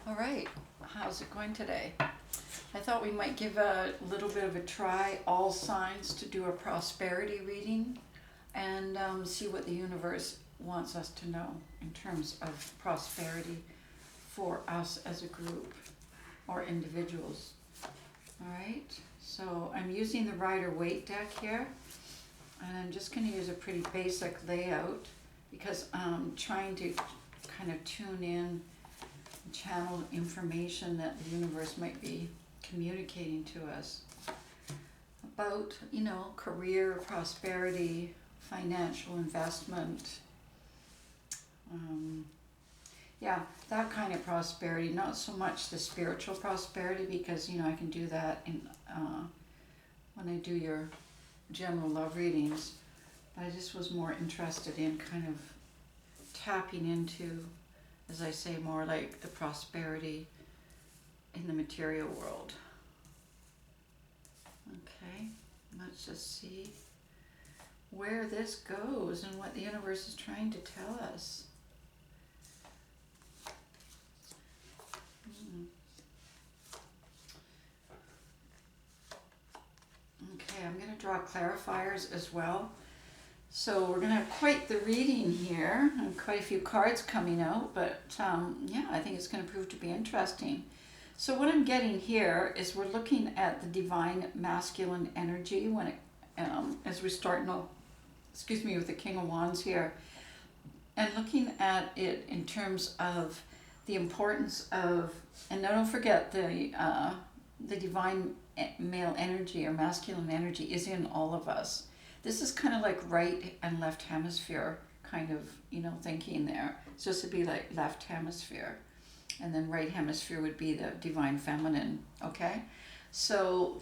All right, how's it going today? I thought we might give a little bit of a try, all signs, to do a prosperity reading and see what the universe wants us to know in terms of prosperity for us as a group or individuals. All right, so I'm using the Rider-Waite deck here, and I'm just going to use a pretty basic layout because I'm trying to kind of tune in, channel information that the universe might be communicating to us about, career, prosperity, financial investment. That kind of prosperity, not so much the spiritual prosperity, because, I can do that in when I do your general love readings. But I just was more interested in kind of tapping into, as I say, more like the prosperity in the material world. Okay, let's just see where this goes and what the universe is trying to tell us. Okay, I'm going to draw clarifiers as well. So we're going to have quite the reading here, and quite a few cards coming out, but I think it's going to prove to be interesting. So what I'm getting here is we're looking at the divine masculine energy when it, as we start now, with the King of Wands here, and looking at it in terms of the importance of, and now don't forget the divine male energy or masculine energy is in all of us. This is kind of like right and left hemisphere kind of, thinking there. So this would be like left hemisphere. And then right hemisphere would be the divine feminine, okay? So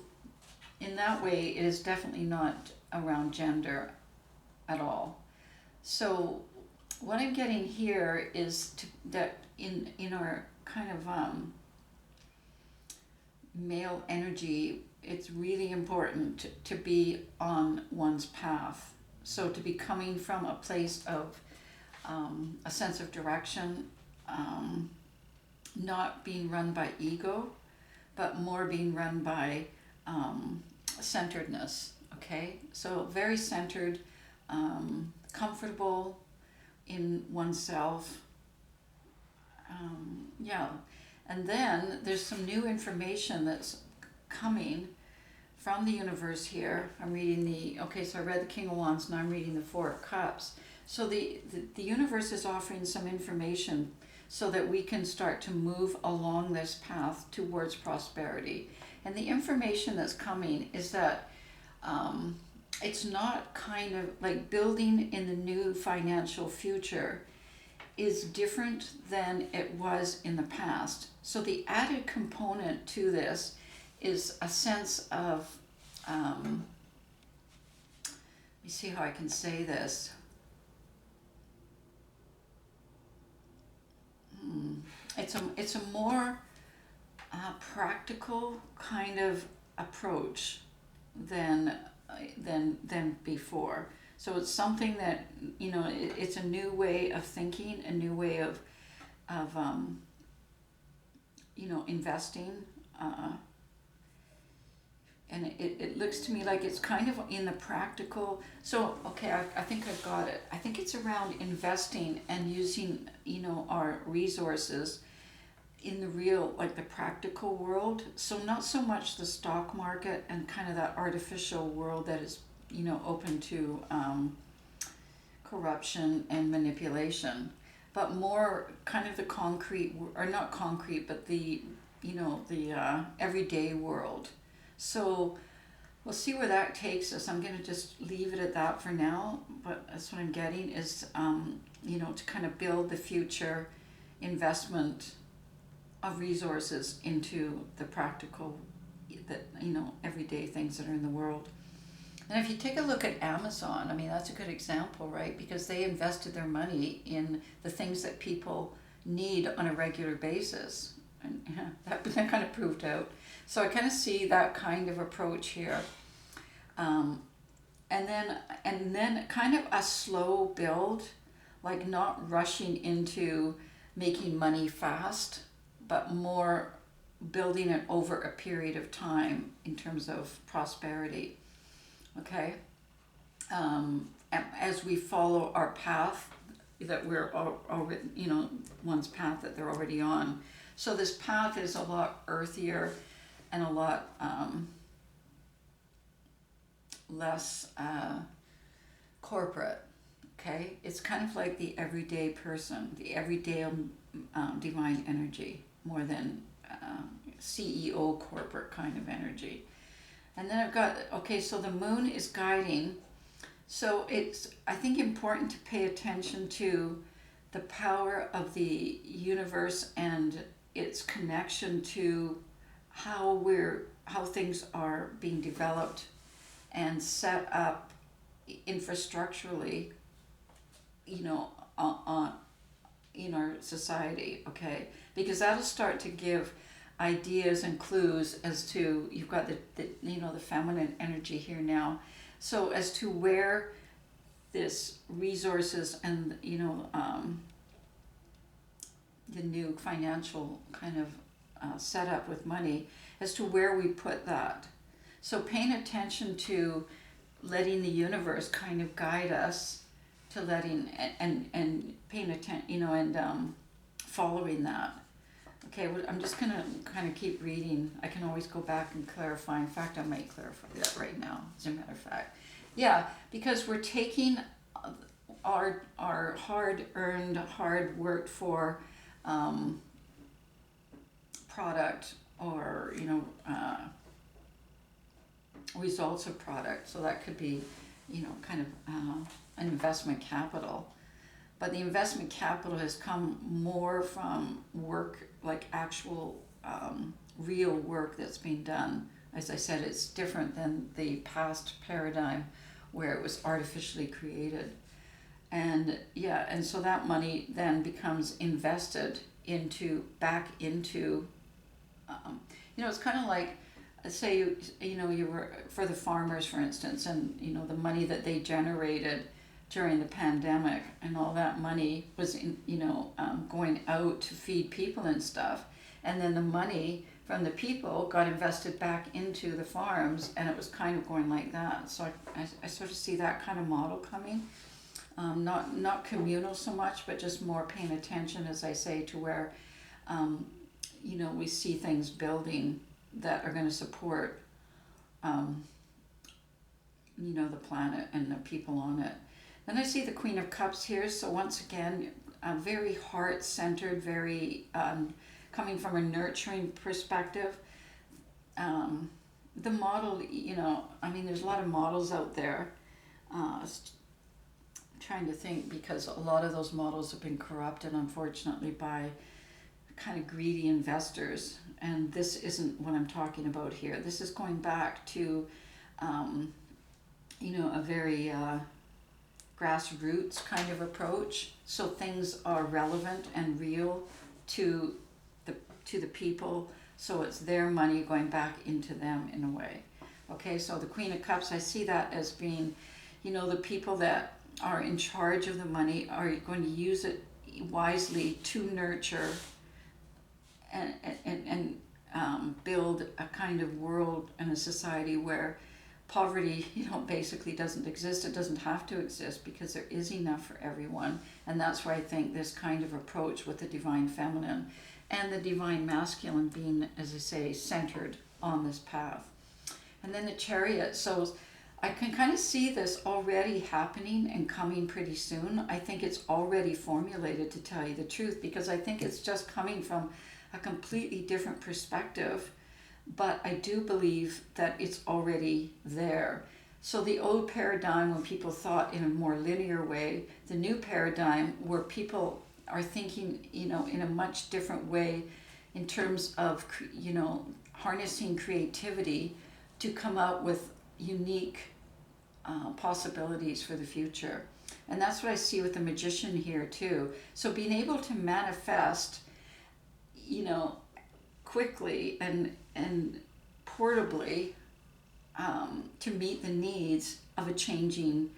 in that way, it is definitely not around gender at all. So what I'm getting here is that in our kind of male energy, it's really important to be on one's path. So to be coming from a place of a sense of direction, not being run by ego, but more being run by centeredness, okay? So very centered, comfortable in oneself. And then there's some new information that's coming from the universe here. I'm reading so I read the King of Wands, now I'm reading the Four of Cups. So the universe is offering some information so that we can start to move along this path towards prosperity. And the information that's coming is that it's not kind of like building in the new financial future is different than it was in the past. So the added component to this is a sense of, let me see how I can say this. It's a more practical kind of approach than before. So it's something that, it's a new way of thinking, a new way of investing. And it looks to me like it's kind of in the practical. So, okay, I think I've got it. I think it's around investing and using, our resources in the real, like the practical world. So not so much the stock market and kind of that artificial world that is, open to corruption and manipulation, but more kind of the concrete, or not concrete, but the everyday world. So we'll see where that takes us. I'm going to just leave it at that for now, but that's what I'm getting is, to kind of build the future investment of resources into the practical, everyday things that are in the world. And if you take a look at Amazon, that's a good example, right? Because they invested their money in the things that people need on a regular basis. And that kind of proved out. So I kind of see that kind of approach here. And then kind of a slow build, like not rushing into making money fast, but more building it over a period of time in terms of prosperity. Okay, as we follow our path that we're already, one's path that they're already on. So this path is a lot earthier and a lot less corporate. Okay, it's kind of like the everyday person, the everyday divine energy, more than CEO corporate kind of energy. And then I've got, okay, so the moon is guiding. So it's, I think, important to pay attention to the power of the universe and its connection to how things are being developed and set up infrastructurally, on in our society, okay? Because that'll start to give ideas and clues as to, you've got the feminine energy here now, so as to where this resources and the new financial kind of setup with money, as to where we put that. So paying attention to letting the universe kind of guide us to letting and paying attention, and following that. Okay, well, I'm just gonna kind of keep reading. I can always go back and clarify. In fact, I might clarify that right now, as a matter of fact. Yeah, because we're taking our hard-earned, hard-worked for product, or results of product. So that could be, kind of an investment capital. But the investment capital has come more from work, like actual real work that's being done. As I said, it's different than the past paradigm where it was artificially created. And so that money then becomes invested back into, it's kind of like, say you were, for the farmers, for instance, and the money that they generated during the pandemic, and all that money was going out to feed people and stuff, and then the money from the people got invested back into the farms, and it was kind of going like that. So I sort of see that kind of model coming, not communal so much, but just more paying attention, as I say, to where we see things building that are going to support the planet and the people on it. Then I see the Queen of Cups here. So once again, very heart-centered, very coming from a nurturing perspective. The model, there's a lot of models out there. Trying to think, because a lot of those models have been corrupted, unfortunately, by kind of greedy investors. And this isn't what I'm talking about here. This is going back to, a very grassroots kind of approach. So things are relevant and real to the people. So it's their money going back into them in a way. Okay, so the Queen of Cups, I see that as being, the people that are in charge of the money are going to use it wisely to nurture and build a kind of world and a society where poverty, basically doesn't exist. It doesn't have to exist, because there is enough for everyone. And that's why I think this kind of approach with the divine feminine and the divine masculine being, as I say, centered on this path. And then the Chariot. So I can kind of see this already happening and coming pretty soon. I think it's already formulated, to tell you the truth, because I think it's just coming from a completely different perspective. But I do believe that it's already there. So the old paradigm, when people thought in a more linear way, the new paradigm where people are thinking, in a much different way in terms of, harnessing creativity to come up with unique possibilities for the future. And that's what I see with the Magician here too. So being able to manifest, quickly and portably, to meet the needs of a changing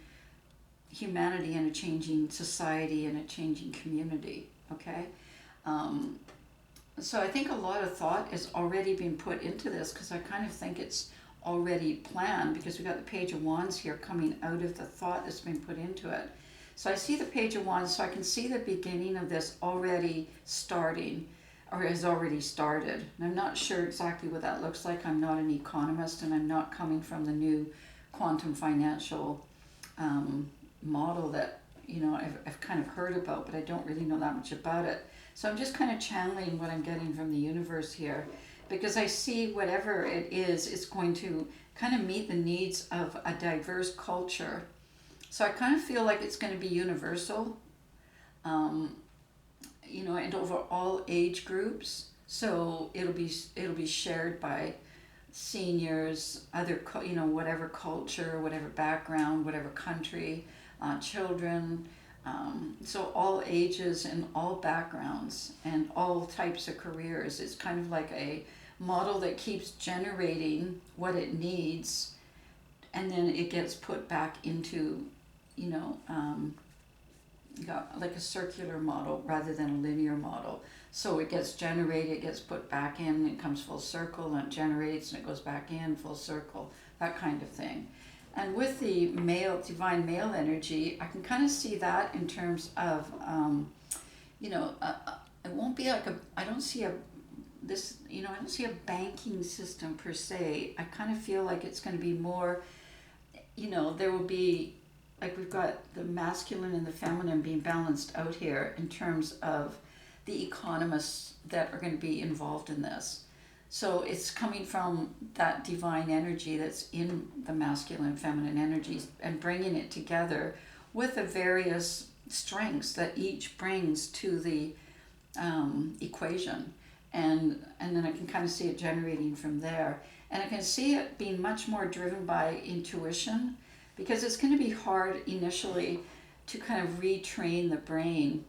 humanity and a changing society and a changing community. Okay, So I think a lot of thought is already being put into this, because I kind of think it's already planned, because we got the Page of Wands here coming out of the thought that's been put into it. So I see the Page of Wands, so I can see the beginning of this already starting, or has already started. And I'm not sure exactly what that looks like. I'm not an economist, and I'm not coming from the new quantum financial model that I've kind of heard about, but I don't really know that much about it. So I'm just kind of channeling what I'm getting from the universe here, because I see whatever it is, it's going to kind of meet the needs of a diverse culture. So I kind of feel like it's going to be universal, and over all age groups. So it'll be shared by seniors, other whatever culture, whatever background, whatever country, children. So all ages and all backgrounds and all types of careers. It's kind of like a model that keeps generating what it needs, and then it gets put back into, like a circular model rather than a linear model. So it gets generated, it gets put back in, it comes full circle, and it generates and it goes back in full circle, that kind of thing. And with the divine male energy, I can kind of see that in terms of, it won't be like I don't see I don't see a banking system per se. I kind of feel like it's going to be more, there will be, like we've got the masculine and the feminine being balanced out here in terms of the economists that are going to be involved in this. So it's coming from that divine energy that's in the masculine and feminine energies, and bringing it together with the various strengths that each brings to the equation. And then I can kind of see it generating from there. And I can see it being much more driven by intuition, because it's going to be hard initially to kind of retrain the brain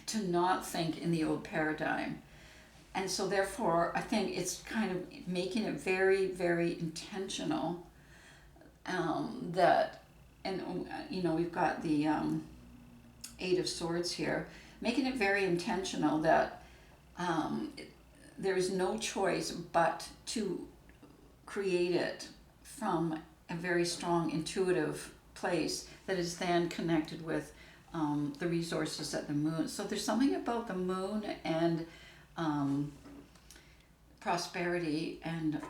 to not think in the old paradigm. And so therefore, I think it's kind of making it very, very intentional, that, and we've got the Eight of Swords here, making it very intentional that there is no choice but to create it from a very strong intuitive place that is then connected with the resources at the moon. So there's something about the moon and prosperity and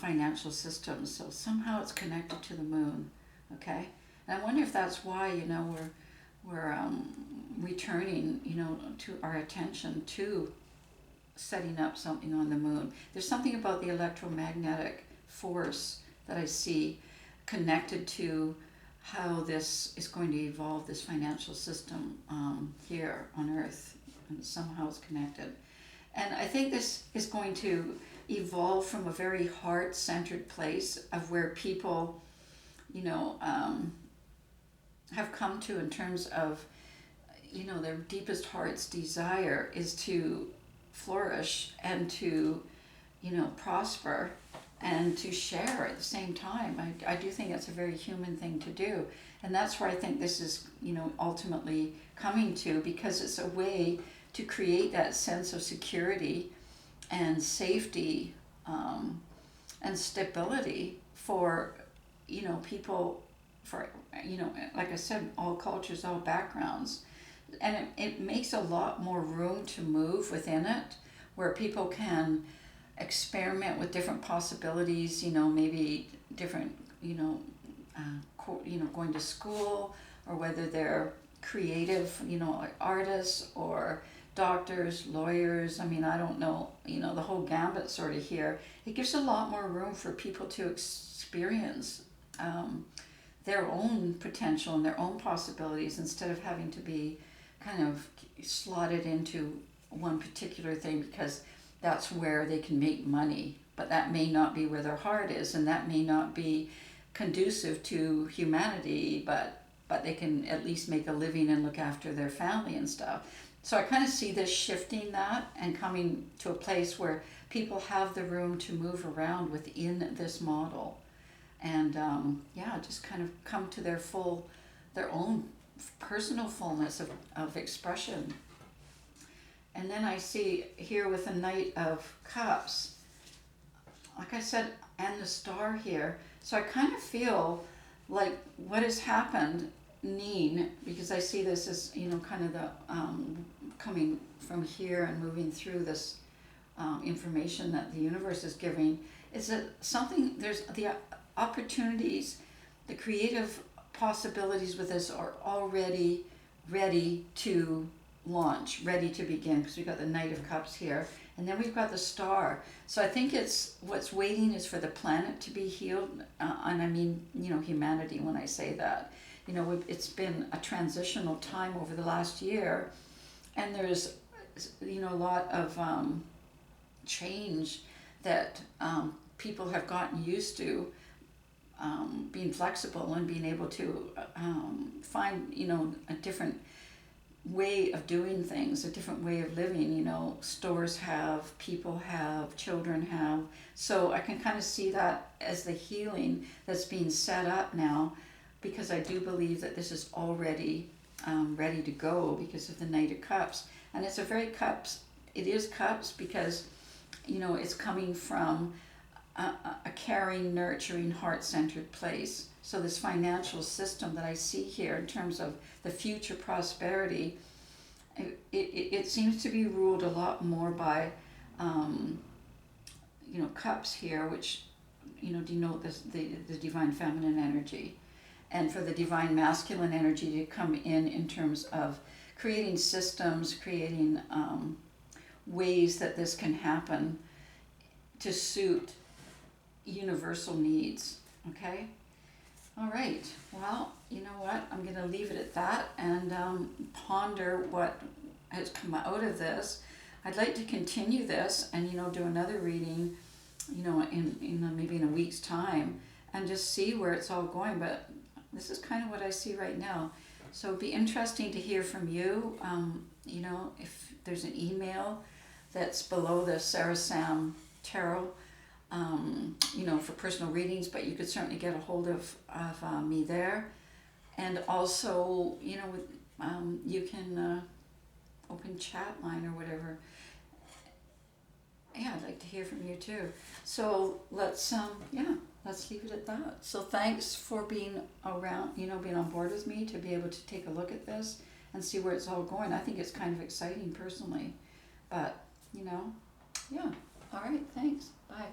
financial systems. So somehow it's connected to the moon. Okay, and I wonder if that's why we're returning to our attention to setting up something on the moon. There's something about the electromagnetic force that I see connected to how this is going to evolve, this financial system here on Earth, and somehow it's connected. And I think this is going to evolve from a very heart-centered place of where people, have come to in terms of, their deepest heart's desire is to flourish and to, prosper and to share at the same time. I do think that's a very human thing to do. And that's where I think this is, ultimately coming to, because it's a way to create that sense of security and safety and stability for, people, for, like I said, all cultures, all backgrounds. And it makes a lot more room to move within it, where people can experiment with different possibilities, maybe different, going to school, or whether they're creative, like artists or doctors, lawyers. I mean, I don't know, the whole gambit sort of here. It gives a lot more room for people to experience their own potential and their own possibilities, instead of having to be kind of slotted into one particular thing because that's where they can make money. But that may not be where their heart is, and that may not be conducive to humanity, but they can at least make a living and look after their family and stuff. So I kind of see this shifting that and coming to a place where people have the room to move around within this model, and just kind of come to their own personal fullness of expression. And then I see here with the Knight of Cups, like I said, and the star here. So I kind of feel like what has happened, Neen, because I see this as, kind of the coming from here and moving through this information that the universe is giving, is that something, there's the opportunities, the creative possibilities with this are already ready to launch, ready to begin, because we've got the Knight of Cups here, and then we've got the star. So I think it's what's waiting is for the planet to be healed, and I mean, humanity when I say that. It's been a transitional time over the last year, and there's, a lot of change that people have gotten used to, being flexible and being able to find, a different way of doing things, a different way of living. Stores have, people have, children have. So I can kind of see that as the healing that's being set up now, because I do believe that this is already ready to go because of the Knight of Cups. And it's a very cups, it is cups because, it's coming from a caring, nurturing, heart-centered place. So this financial system that I see here in terms of the future prosperity, it seems to be ruled a lot more by, cups here, which, denote the divine feminine energy. And for the divine masculine energy to come in terms of creating systems, creating ways that this can happen to suit universal needs. Okay? All right. Well, you know what? I'm going to leave it at that and ponder what has come out of this. I'd like to continue this and, do another reading, in maybe in a week's time and just see where it's all going. But this is kind of what I see right now. So it'd be interesting to hear from you. If there's an email that's below the SaraSam Tarot, for personal readings, but you could certainly get a hold of me there. And also, you can open chat line or whatever. Yeah, I'd like to hear from you too. So let's leave it at that. So thanks for being around, being on board with me to be able to take a look at this and see where it's all going. I think it's kind of exciting personally, but, yeah. All right, thanks. Bye.